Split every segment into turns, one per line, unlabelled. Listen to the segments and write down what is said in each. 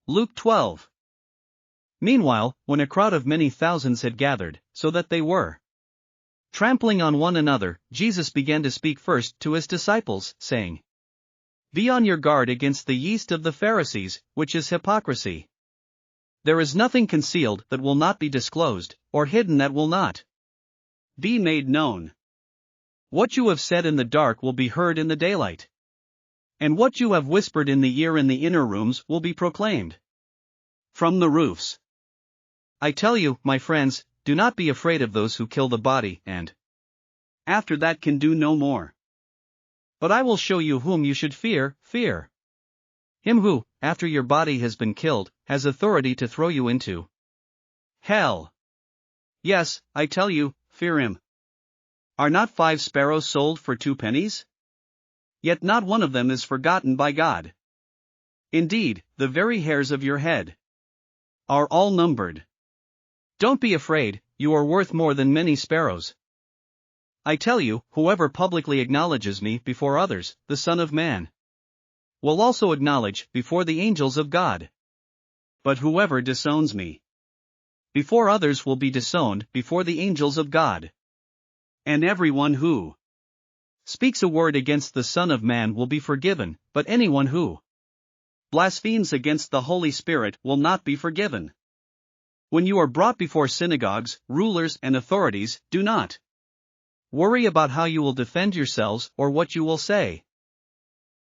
Luke 12. Meanwhile, when a crowd of many thousands had gathered, so that they were trampling on one another, Jesus began to speak first to his disciples, saying, "Be on your guard against the yeast of the Pharisees, which is hypocrisy. There is nothing concealed that will not be disclosed, or hidden that will not be made known. What you have said in the dark will be heard in the daylight. And what you have whispered in the ear in the inner rooms will be proclaimed from the roofs. I tell you, my friends, do not be afraid of those who kill the body and after that can do no more. But I will show you whom you should fear. Him who, after your body has been killed, has authority to throw you into hell. Yes, I tell you, fear him. Are not 5 sparrows sold for 2 pennies? Yet not one of them is forgotten by God. Indeed, the very hairs of your head are all numbered. Don't be afraid, you are worth more than many sparrows. I tell you, whoever publicly acknowledges me before others, the Son of Man will also acknowledge before the angels of God. But whoever disowns me before others will be disowned before the angels of God. And everyone who speaks a word against the Son of Man will be forgiven, but anyone who blasphemes against the Holy Spirit will not be forgiven. When you are brought before synagogues, rulers and authorities, do not worry about how you will defend yourselves or what you will say.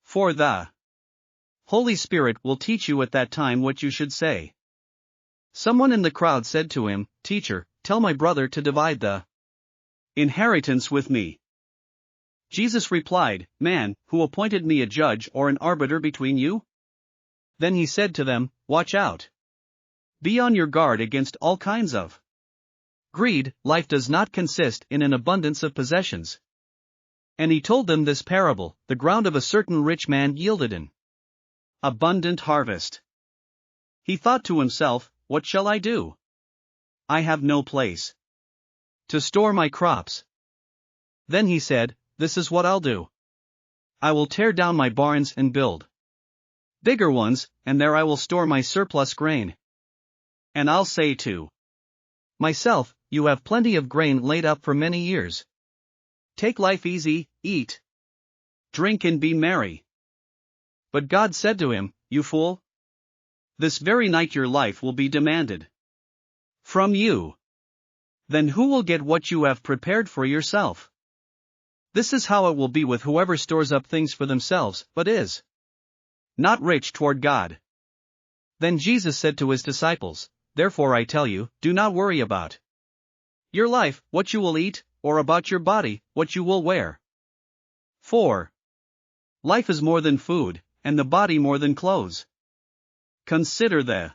For the Holy Spirit will teach you at that time what you should say. Someone in the crowd said to him, "Teacher, tell my brother to divide the inheritance with me." Jesus replied, "Man, who appointed me a judge or an arbiter between you?" Then he said to them, "Watch out. Be on your guard against all kinds of greed. Life does not consist in an abundance of possessions." And he told them this parable: the ground of a certain rich man yielded an abundant harvest. He thought to himself, "What shall I do? I have no place to store my crops." Then he said, "This is what I'll do. I will tear down my barns and build bigger ones, and there I will store my surplus grain. And I'll say to myself, you have plenty of grain laid up for many years. Take life easy, eat, drink and be merry." But God said to him, "You fool! This very night your life will be demanded from you. Then who will get what you have prepared for yourself? This is how it will be with whoever stores up things for themselves, but is not rich toward God." Then Jesus said to his disciples, "Therefore I tell you, do not worry about your life, what you will eat, or about your body, what you will wear. For life is more than food, and the body more than clothes. Consider the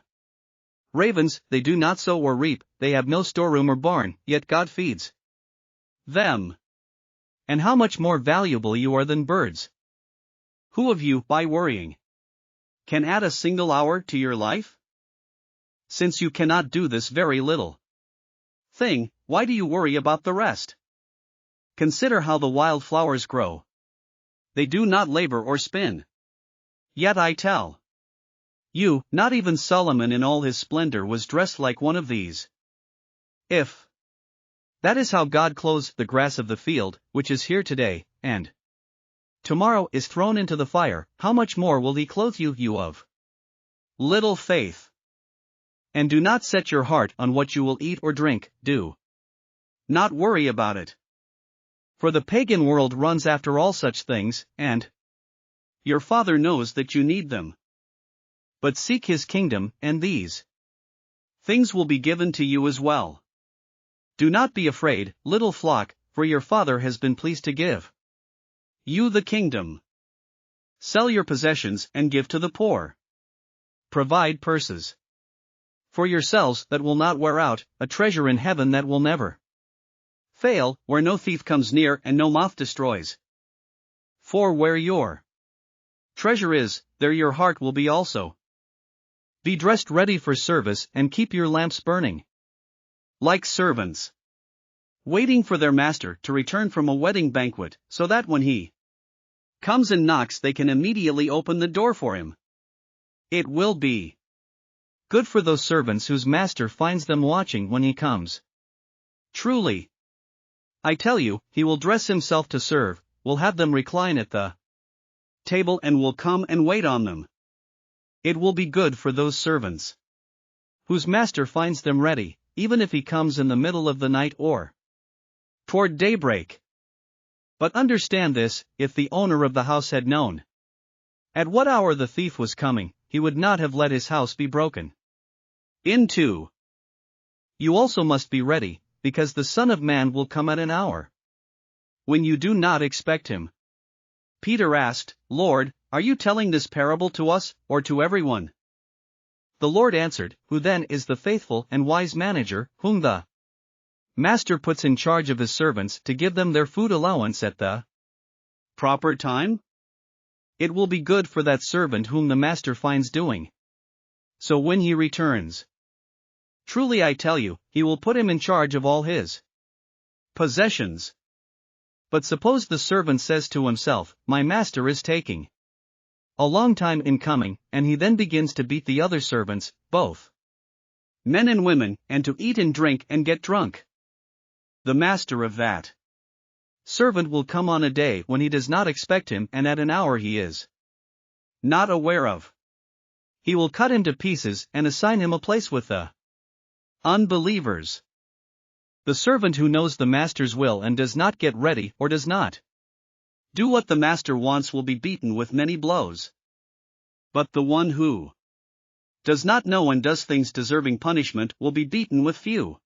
ravens, they do not sow or reap, they have no storeroom or barn, yet God feeds them. And how much more valuable you are than birds. Who of you, by worrying, can add a single hour to your life? Since you cannot do this very little thing, why do you worry about the rest? Consider how the wild flowers grow. They do not labor or spin. Yet I tell you, not even Solomon in all his splendor was dressed like one of these. If that is how God clothes the grass of the field, which is here today, and tomorrow is thrown into the fire, how much more will he clothe you, you of little faith? And do not set your heart on what you will eat or drink, do not worry about it. For the pagan world runs after all such things, and your Father knows that you need them. But seek his kingdom, and these things will be given to you as well. Do not be afraid, little flock, for your Father has been pleased to give you the kingdom. Sell your possessions and give to the poor. Provide purses for yourselves that will not wear out, a treasure in heaven that will never fail, where no thief comes near and no moth destroys. For where your treasure is, there your heart will be also. Be dressed ready for service and keep your lamps burning, like servants waiting for their master to return from a wedding banquet, so that when he comes and knocks they can immediately open the door for him. It will be Good for those servants whose master finds them watching when he comes. Truly, I tell you, he will dress himself to serve, will have them recline at the table and will come and wait on them. It will be good for those servants whose master finds them ready, even if he comes in the middle of the night or toward daybreak. But understand this, if the owner of the house had known at what hour the thief was coming, he would not have let his house be broken into. You also must be ready, because the Son of Man will come at an hour when you do not expect him. Peter asked, Lord, are you telling this parable to us, or to everyone? The Lord answered, Who then is the faithful and wise manager, whom the master puts in charge of his servants to give them their food allowance at the proper time? It will be good for that servant whom the master finds doing so when he returns. Truly I tell you, he will put him in charge of all his possessions. But suppose the servant says to himself, My master is taking a long time in coming, and he then begins to beat the other servants, both men and women, and to eat and drink and get drunk. The master of that servant will come on a day when he does not expect him and at an hour he is not aware of. He will cut him to pieces and assign him a place with the unbelievers. The servant who knows the master's will and does not get ready or does not do what the master wants will be beaten with many blows. But the one who does not know and does things deserving punishment will be beaten with few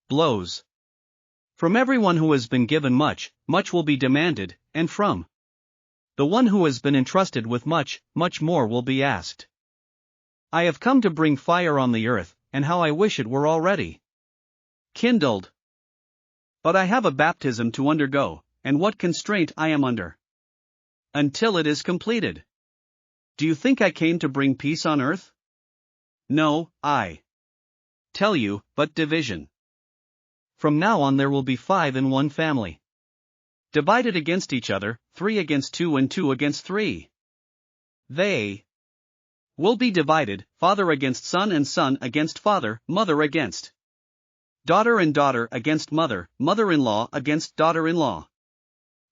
blows. From everyone who has been given much, much will be demanded, and from the one who has been entrusted with much, much more will be asked. I have come to bring fire on the earth, and how I wish it were already kindled. But I have a baptism to undergo, and what constraint I am under until it is completed. Do you think I came to bring peace on earth? No, I tell you, but division. From now on there will be 5 in one family, divided against each other, 3 against 2 and 2 against 3. They will be divided, father against son and son against father, mother against daughter and daughter against mother, mother-in-law against daughter-in-law,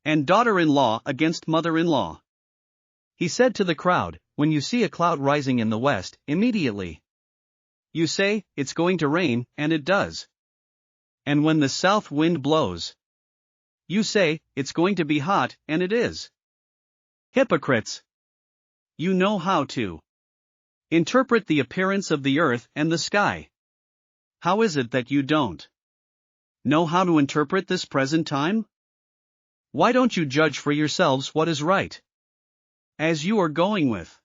and daughter-in-law against mother-in-law. He said to the crowd, When you see a cloud rising in the west, immediately you say, It's going to rain, and it does. And when the south wind blows, you say, It's going to be hot, and it is. Hypocrites! You know how to interpret the appearance of the earth and the sky. How is it that you don't know how to interpret this present time? Why don't you judge for yourselves what is right? As you are going with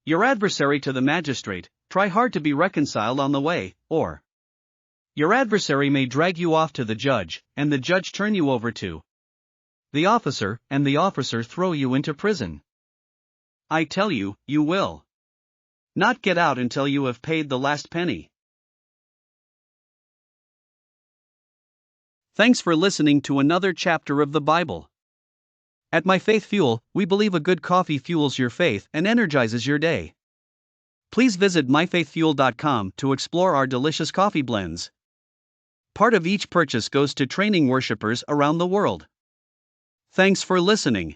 your adversary to the magistrate, try hard to be reconciled on the way, or your adversary may drag you off to the judge, and the judge turn you over to the officer, and the officer throw you into prison. I tell you, you will not get out until you have paid the last penny. Thanks for listening to another chapter of the Bible. At My Faith Fuel, we believe a good coffee fuels your faith and energizes your day. Please visit myfaithfuel.com to explore our delicious coffee blends. Part of each purchase goes to training worshipers around the world. Thanks for listening.